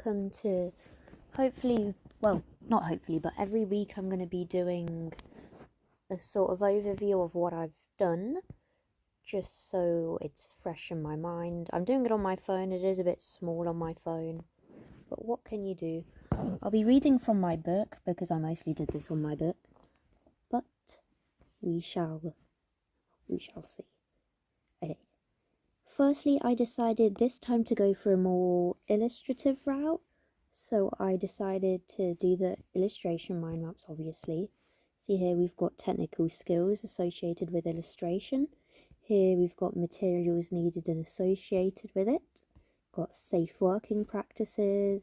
welcome to hopefully, well, not hopefully, but every week I'm going to be doing a sort of overview of what I've done, just so it's fresh in my mind. I'm doing it on my phone. It is a bit small on my phone, but what can you do? I'll be reading from my book because I mostly did this on my book, but we shall see. Okay. Firstly, I decided this time to go for a more illustrative route, so I decided to do the illustration mind maps, obviously. See here we've got technical skills associated with illustration. Here we've got materials needed and associated with it. Got safe working practices,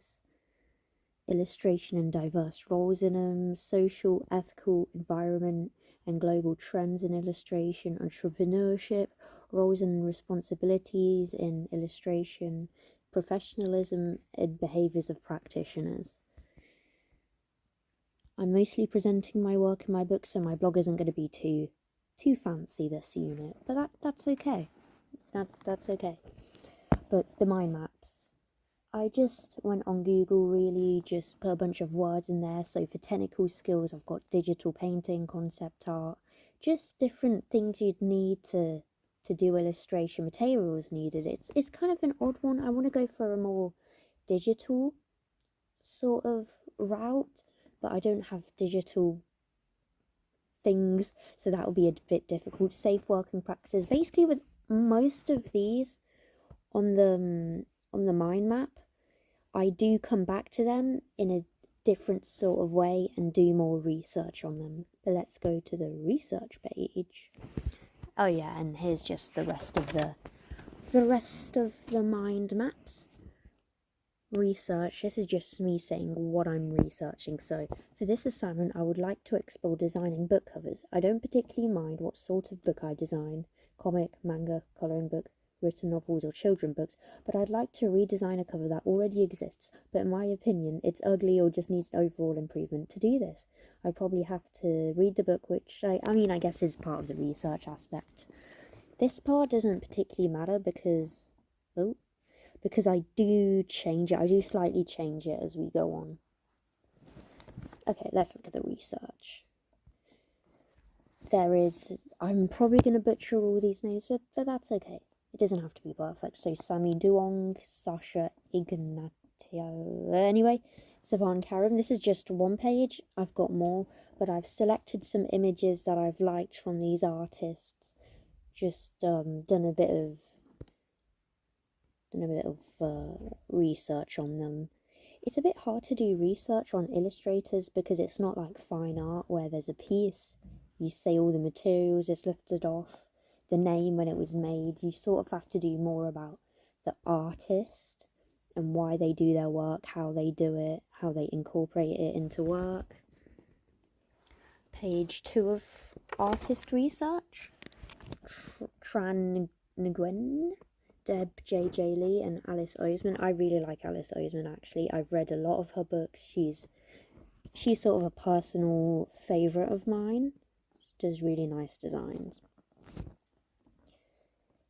illustration and diverse roles in them, social, ethical, environment and global trends in illustration, entrepreneurship, roles and responsibilities in illustration, professionalism and behaviours of practitioners. I'm mostly presenting my work in my book, so my blog isn't going to be too fancy this unit, but that's okay. That's okay. But the mind maps, I just went on Google, really just put a bunch of words in there. So for technical skills, I've got digital painting, concept art, just different things you'd need to do illustration, materials needed. It's kind of an odd one. I want to go for a more digital sort of route, but I don't have digital things, so that will be a bit difficult. Safe working practices. Basically, with most of these on the mind map, I do come back to them in a different sort of way and do more research on them. But let's go to the research page. Oh yeah, and here's just the rest of the mind maps. Research. This is just me saying what I'm researching. So for this assignment, I would like to explore designing book covers. I don't particularly mind what sort of book I design, comic, manga, colouring book, written novels or children books, but I'd like to redesign a cover that already exists, but in my opinion it's ugly or just needs overall improvement. To do this, I probably have to read the book, which I guess is part of the research aspect. This part doesn't particularly matter because I do change it. I do slightly change it as we go on. Okay, let's look at the research. I'm probably going to butcher all these names, but that's okay. It doesn't have to be perfect. So Sami Duong, Sasha Ignatio. Anyway, Savan Karim. This is just one page. I've got more, but I've selected some images that I've liked from these artists. Just done a bit of research on them. It's a bit hard to do research on illustrators because it's not like fine art where there's a piece, you say all the materials is lifted off, the name when it was made. You sort of have to do more about the artist and why they do their work, how they do it, how they incorporate it into work. Page 2 of artist research. Tran Nguyen, Deb J.J. Lee and Alice Oseman. I really like Alice Oseman, actually. I've read a lot of her books. She's sort of a personal favourite of mine. She does really nice designs.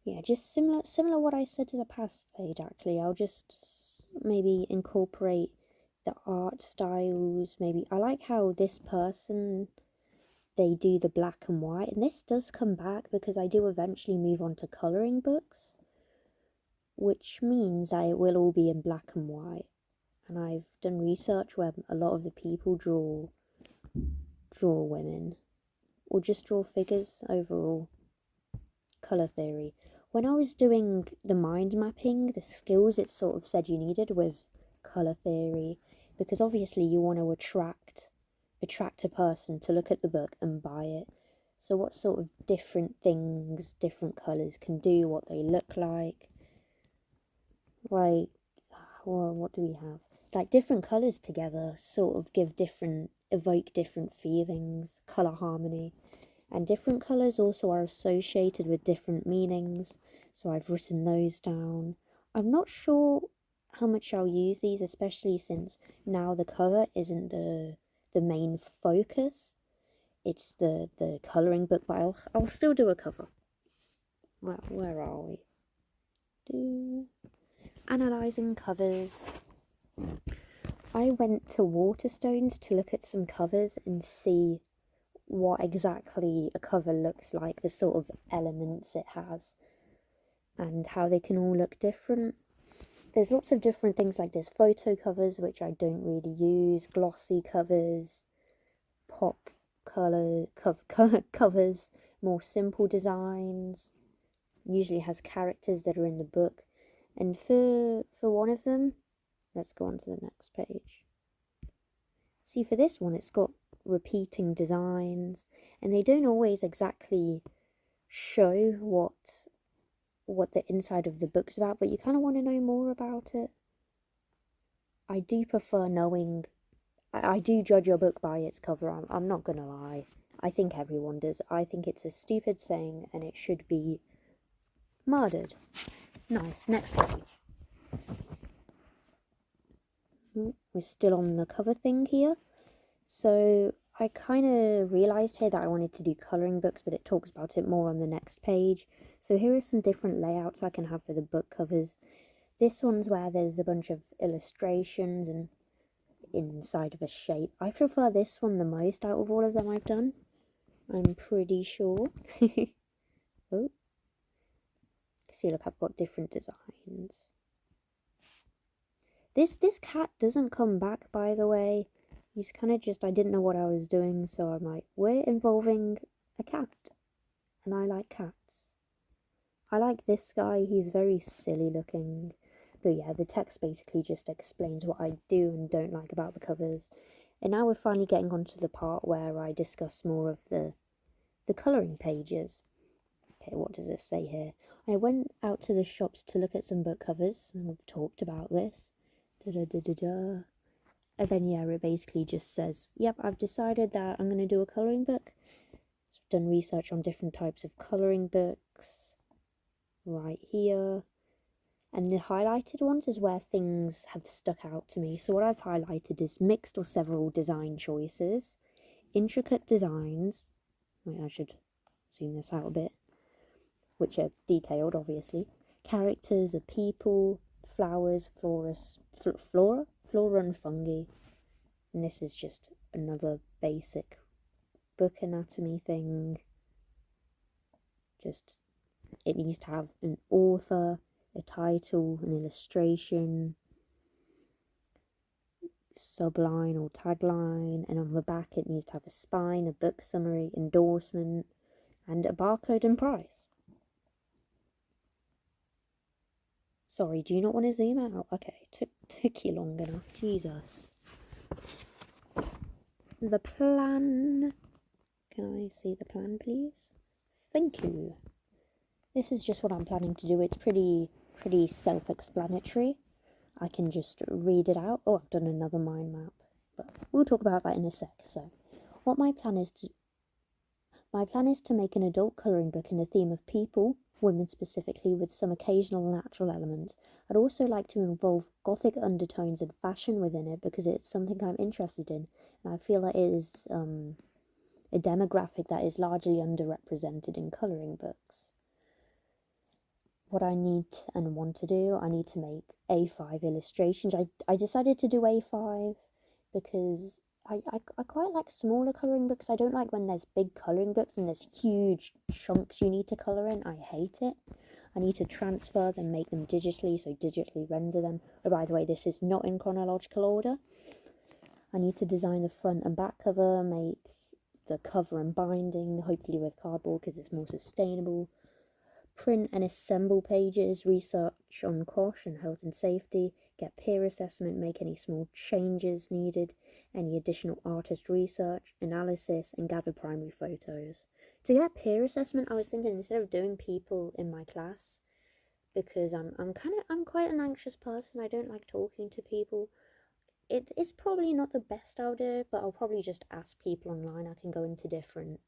Yeah, just similar what I said to the past page, actually. I'll just maybe incorporate the art styles. Maybe I like how this person, they do the black and white. And this does come back because I do eventually move on to colouring books, which means it will all be in black and white. And I've done research where a lot of the people draw women or just draw figures overall. Colour theory. When I was doing the mind mapping, the skills it sort of said you needed was colour theory, because obviously you want to attract a person to look at the book and buy it. So what sort of different things different colours can do, what they look like. Like, well, what do we have? Like different colours together sort of evoke different feelings, colour harmony. And different colours also are associated with different meanings, so I've written those down. I'm not sure how much I'll use these, especially since now the cover isn't the main focus. It's the colouring book, but I'll still do a cover. Well, where are we? Analysing covers. I went to Waterstones to look at some covers and see what exactly a cover looks like, the sort of elements it has, and how they can all look different. There's lots of different things like this: photo covers, which I don't really use, glossy covers, pop color covers, more simple designs, usually has characters that are in the book. And for one of them, let's go on to the next page. See, for this one, it's got repeating designs, and they don't always exactly show what the inside of the book's about, but you kind of want to know more about it. I do prefer knowing. I do judge a book by its cover. I'm not gonna lie. I think everyone does. I think it's a stupid saying, and it should be murdered. Nice. Next page. We're still on the cover thing here. So I kind of realised here that I wanted to do colouring books, but it talks about it more on the next page. So here are some different layouts I can have for the book covers. This one's where there's a bunch of illustrations and inside of a shape. I prefer this one the most out of all of them I've done. I'm pretty sure. Oh. See, look, I've got different designs. This cat doesn't come back, by the way. He's kind of just, I didn't know what I was doing, so I'm like, we're involving a cat. And I like cats. I like this guy, he's very silly looking. But yeah, the text basically just explains what I do and don't like about the covers. And now we're finally getting onto the part where I discuss more of the colouring pages. Okay, what does this say here? I went out to the shops to look at some book covers, and we've talked about this. And then, yeah, it basically just says, yep, I've decided that I'm going to do a colouring book. I've done research on different types of colouring books right here. And the highlighted ones is where things have stuck out to me. So what I've highlighted is mixed or several design choices, intricate designs. Wait, I should zoom this out a bit. Which are detailed, obviously. Characters of people, flowers, flora and fungi. And this is just another basic book anatomy thing. Just, it needs to have an author, a title, an illustration, subline or tagline, and on the back it needs to have a spine, a book summary, endorsement, and a barcode and price. Sorry, do you not want to zoom out? Okay, took you long enough. Jesus. The plan. Can I see the plan, please? Thank you. This is just what I'm planning to do. It's pretty self-explanatory. I can just read it out. Oh, I've done another mind map, but we'll talk about that in a sec. So, what my plan is to make an adult colouring book in the theme of people, women specifically, with some occasional natural elements. I'd also like to involve gothic undertones and fashion within it because it's something I'm interested in, and I feel that it is a demographic that is largely underrepresented in colouring books. What I need and want to do, I need to make A5 illustrations. I decided to do A5 because I quite like smaller colouring books. I don't like when there's big colouring books and there's huge chunks you need to colour in. I hate it. I need to transfer them, make them digitally, so digitally render them. Oh, by the way, this is not in chronological order. I need to design the front and back cover, make the cover and binding, hopefully with cardboard because it's more sustainable. Print and assemble pages, research on COSH and health and safety, get peer assessment, make any small changes needed, any additional artist research, analysis, and gather primary photos. To get peer assessment, I was thinking instead of doing people in my class, because I'm quite an anxious person. I don't like talking to people. It's probably not the best idea, but I'll probably just ask people online. I can go into different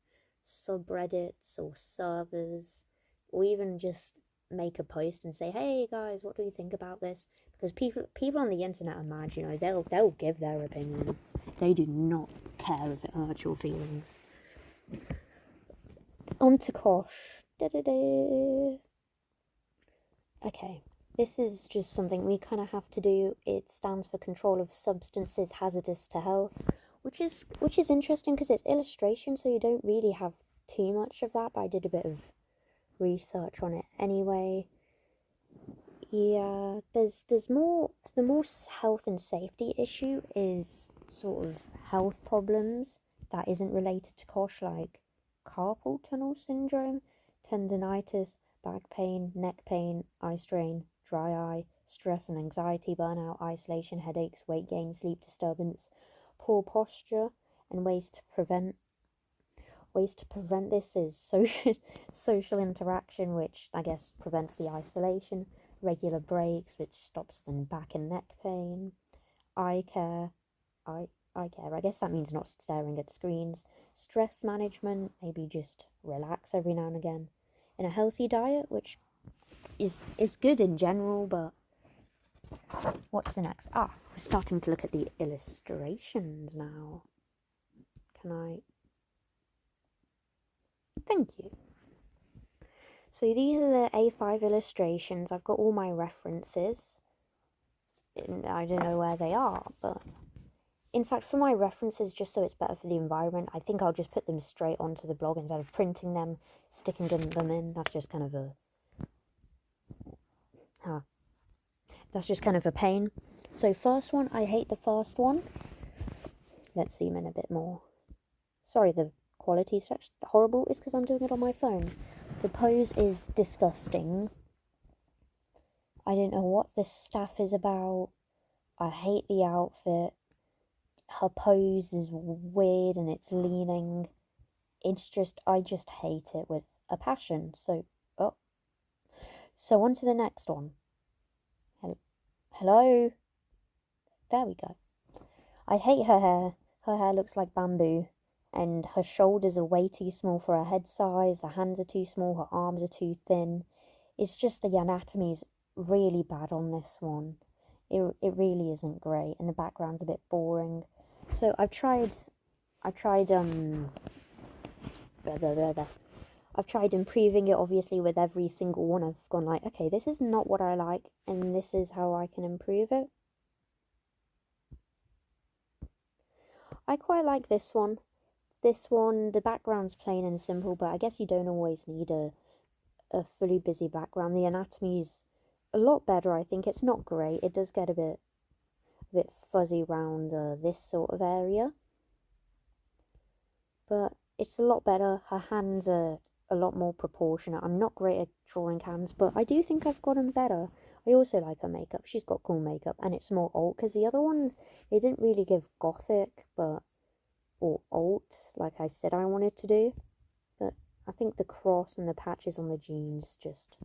subreddits or servers, or even just make a post and say, hey guys, what do you think about this? Because people on the internet are mad, you know, they'll give their opinion. They do not care if it hurts your feelings. On to Kosh. Okay. This is just something we kind of have to do. It stands for Control of Substances Hazardous to Health, which is interesting because it's illustration, so you don't really have too much of that, but I did a bit of research on it anyway. Yeah, there's more. The more health and safety issue is sort of health problems that isn't related to kosh, like carpal tunnel syndrome, tendinitis, back pain, neck pain, eye strain, dry eye, stress and anxiety, burnout, isolation, headaches, weight gain, sleep disturbance, poor posture, and ways to prevent this is social interaction, which I guess prevents the isolation, regular breaks, which stops the back and neck pain, eye care, eye care. I guess that means not staring at screens, stress management, maybe just relax every now and again, and a healthy diet, which is good in general, but what's the next? We're starting to look at the illustrations now. Can I? Thank you. So these are the A5 illustrations. I've got all my references. I don't know where they are, but in fact, for my references, just so it's better for the environment, I think I'll just put them straight onto the blog instead of printing them, sticking them in. That's just kind of a pain. So first one, I hate the first one. Let's zoom in a bit more. Sorry, the quality's horrible. It's because I'm doing it on my phone. The pose is disgusting. I don't know what this staff is about. I hate the outfit. Her pose is weird and it's leaning. I just hate it with a passion. So on to the next one. Hello? There we go. I hate her hair. Her hair looks like bamboo. And her shoulders are way too small for her head size. Her hands are too small. Her arms are too thin. It's just the anatomy's really bad on this one. It really isn't great. And the background's a bit boring. So I've tried improving it, obviously, with every single one. I've gone like, okay, this is not what I like, and this is how I can improve it. I quite like this one. This one, the background's plain and simple, but I guess you don't always need a fully busy background. The anatomy's a lot better, I think. It's not great. It does get a bit fuzzy around this sort of area, but it's a lot better. Her hands are a lot more proportionate. I'm not great at drawing hands, but I do think I've gotten better. I also like her makeup. She's got cool makeup, and it's more alt, because the other ones, they didn't really give gothic, or alt, like I said I wanted to do. But I think the cross and the patches on the jeans just...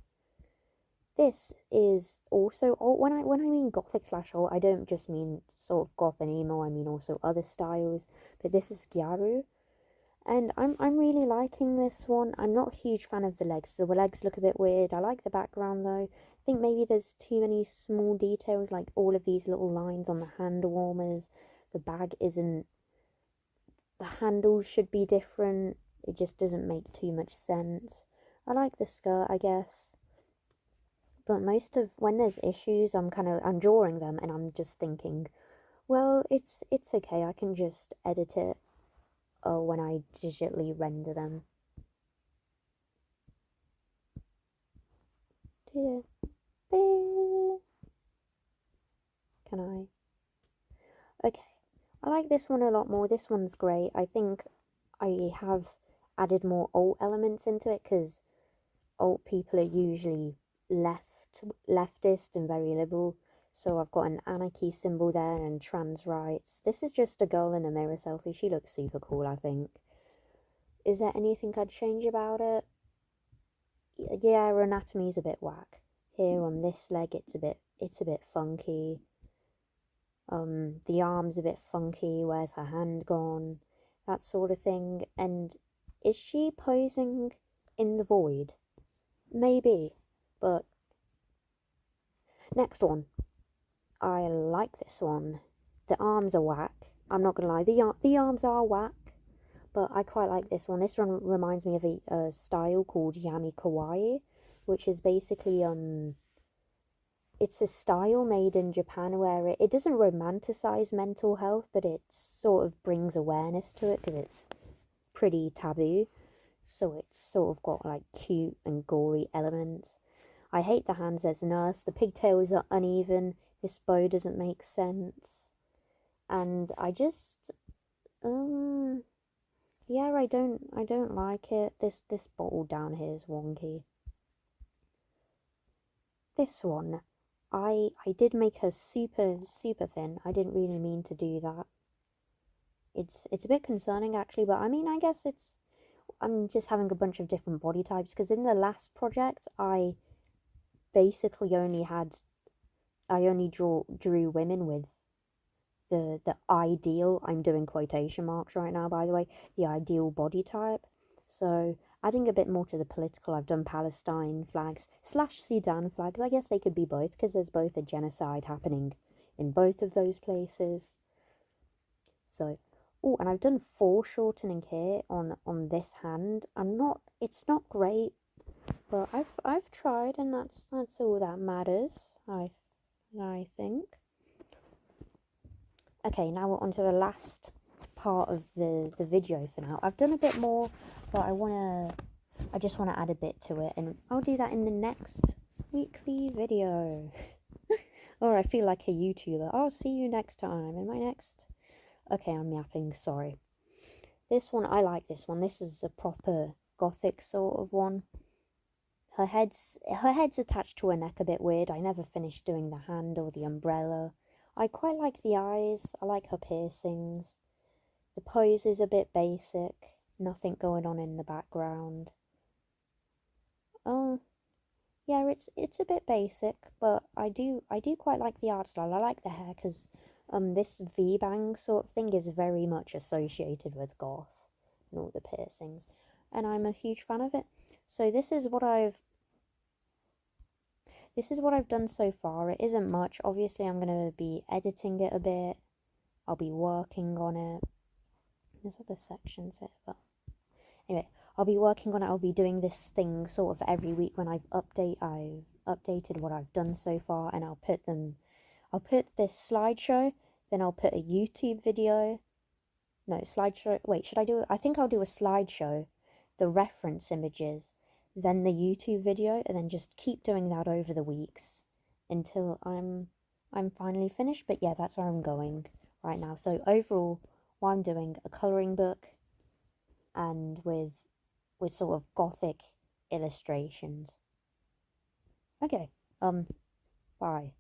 This is also alt. When I mean gothic / alt, I don't just mean sort of goth and emo, I mean also other styles. But this is Gyaru. And I'm really liking this one. I'm not a huge fan of the legs. The legs look a bit weird. I like the background though. I think maybe there's too many small details, like all of these little lines on the hand warmers. The bag isn't... The handles should be different. It just doesn't make too much sense. I like the skirt, I guess. But most of when there's issues, I'm drawing them and I'm just thinking, well, it's okay. I can just edit it when I digitally render them. Can I? Okay. I like this one a lot more. This one's great. I think I have added more alt elements into it, because alt people are usually leftist and very liberal. So I've got an anarchy symbol there and trans rights. This is just a girl in a mirror selfie. She looks super cool, I think. Is there anything I'd change about it? Yeah, her anatomy's a bit whack. Here on this leg, it's a bit funky. The arm's a bit funky. Where's her hand gone? That sort of thing. And is she posing in the void? Maybe, but next one. I like this one. The arms are whack. I'm not gonna lie, the arms are whack, but I quite like this one. This one reminds me of a style called Yami Kawaii, which is basically it's a style made in Japan where it doesn't romanticize mental health, but it sort of brings awareness to it because it's pretty taboo. So it's sort of got like cute and gory elements. I hate the hands as nurse. The pigtails are uneven. This bow doesn't make sense. And I just yeah, I don't like it. This bottle down here is wonky. This one, I did make her super thin. I didn't really mean to do that. It's a bit concerning actually, but I mean I guess I'm just having a bunch of different body types because in the last project I basically only drew women with the ideal, I'm doing quotation marks right now by the way, the ideal body type. So adding a bit more to the political, I've done Palestine flags / Sudan flags. I guess they could be both because there's both a genocide happening in both of those places. So, oh, and I've done foreshortening here on this hand. It's not great, but I've tried, and that's all that matters. I think. Okay, now we're on to the last part of the video for now. I've done a bit more, but I just wanna add a bit to it, and I'll do that in the next weekly video. Or I feel like a YouTuber. I'll see you next time in my next. Okay, I'm yapping. Sorry. This one, I like this one. This is a proper gothic sort of one. Her head's attached to her neck a bit weird. I never finished doing the hand or the umbrella. I quite like the eyes. I like her piercings. The pose is a bit basic. Nothing going on in the background. Oh, yeah, it's a bit basic, but I do quite like the art style. I like the hair because this V-bang sort of thing is very much associated with goth and all the piercings, and I'm a huge fan of it. So this is what I've done so far. It isn't much. Obviously, I'm going to be editing it a bit. I'll be working on it. There's other sections here, but anyway, I'll be working on it. I'll be doing this thing sort of every week when I've updated what I've done so far, and I'll put this slideshow, then I'll put a YouTube video. No, slideshow. Wait, should I do it? I think I'll do a slideshow, the reference images, then the YouTube video, and then just keep doing that over the weeks until I'm finally finished. But yeah, that's where I'm going right now. So overall, what I'm doing, a colouring book, and with sort of gothic illustrations. Okay, bye.